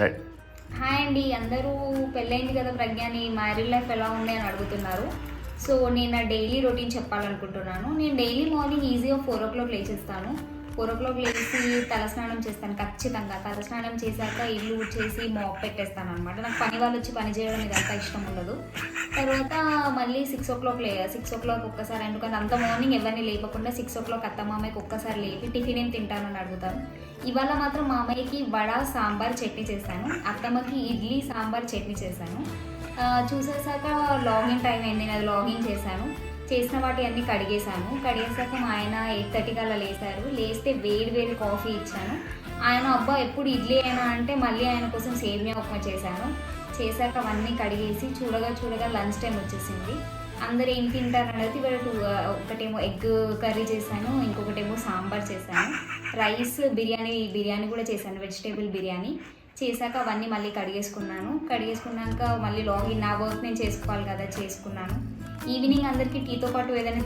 Hi అండి, అందరూ పెళ్ళైంది కదా ప్రజ్ఞని, మ్యారీడ్ లైఫ్ ఎలా ఉంది అని అడుగుతున్నారు. సో నేను నా డైలీ రొటీన్ చెప్పాలనుకుంటున్నాను. నేను డైలీ మార్నింగ్ ఈజీగా 4 o'clock లేచేస్తాను. 4 o'clock లేచి తలస్నానం చేస్తాను. ఖచ్చితంగా తలస్నానం చేశాక ఇల్లు ఊడ్చేసి మాప్ పెట్టేస్తాను అనమాట. నాకు పని వాళ్ళు వచ్చి పని చేయడం ఇదంతా ఇష్టం ఉండదు. తర్వాత మళ్ళీ 6 o'clock 6 o'clock ఒక్కసారి, ఎందుకంటే అంత మార్నింగ్ ఎవరిని లేపకుండా 6 o'clock అత్తమామయ్యకి ఒక్కసారి లేపి టిఫిన్ ఏం తింటానని అడుగుతాను. ఇవాళ మాత్రం మా అమ్మయ్యకి వడ సాంబార్ చట్నీ చేశాను, అత్తమ్మకి ఇడ్లీ సాంబార్ చట్నీ చేశాను. చూసేసాక లాగిన్ టైం అయింది, నేను అది లాగిన్ చేశాను. చేసిన వాటి అన్నీ కడిగేశాక మా ఆయన 8:30 అలా లేచారు. లేస్తే వేడి వేడి కాఫీ ఇచ్చాను. ఆయన అబ్బా ఎప్పుడు ఇడ్లీ అయినా అంటే మళ్ళీ ఆయన కోసం సేమియా ఉప్మా చేశాను. చేశాక అవన్నీ కడిగేసి చూడగా లంచ్ టైం వచ్చేసింది. అందరు ఏం తింటారు అనేది ఒకటేమో ఎగ్ కర్రీ చేశాను, ఇంకొకటేమో సాంబార్ చేశాను, రైస్ బిర్యానీ కూడా చేశాను, వెజిటేబుల్ బిర్యానీ చేశాక అవన్నీ మళ్ళీ కడిగేసుకున్నాక మళ్ళీ లాగిన్ నా వర్క్ నేను చేసుకోవాలి కదా, చేసుకున్నాను. ఈవినింగ్ అందరికీ టీతో పాటు ఏదైనా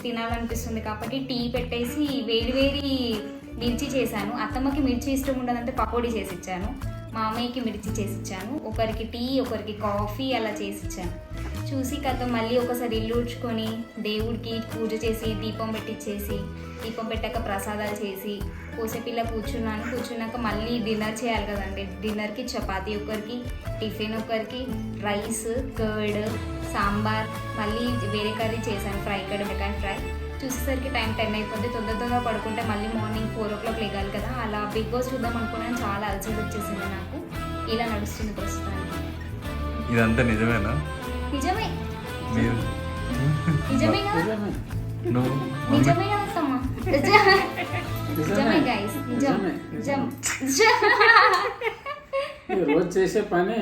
తినాలనిపిస్తుంది కాబట్టి టీ పెట్టేసి వేడి మిర్చి చేశాను. అత్తమ్మకి మిర్చి ఇష్టం ఉండదంటే పకోడీ చేసి ఇచ్చాను, మామయ్యకి మిర్చి చేసి ఇచ్చాను, ఒకరికి టీ ఒకరికి కాఫీ అలా చేసి ఇచ్చాను. చూసి కథ మళ్ళీ ఒకసారి ఇల్లు ఊడ్చుకొని దేవుడికి పూజ చేసి దీపం పెట్టాక ప్రసాదాలు చేసి కోసేపిల్ల కూర్చున్నాక మళ్ళీ డిన్నర్ చేయాలి కదండి. డిన్నర్కి చపాతీ ఒకరికి, టిఫిన్ ఒకరికి, రైస్, కర్డ్, సాంబార్, మళ్ళీ వేరే కర్రీ చేశాను, ఫ్రై బెండకాయ ఫ్రై. చూసేసరికి టైం 10 అయిపోతే తొందరగా పడుకుంటే మళ్ళీ మార్నింగ్ 4 o'clock లేగాలి కదా. అలా బిగ్ బాస్ చూద్దాం అనుకున్నాను, చాలా అలసట వచ్చేసింది నాకు. ఇలా నడుస్తుంది ప్రస్తుతానికి. ఇదంతా నిజమేనా? నిజమే అత్తమ్మా, నిజమే గైస్, నిజం. రోజు చేసే పని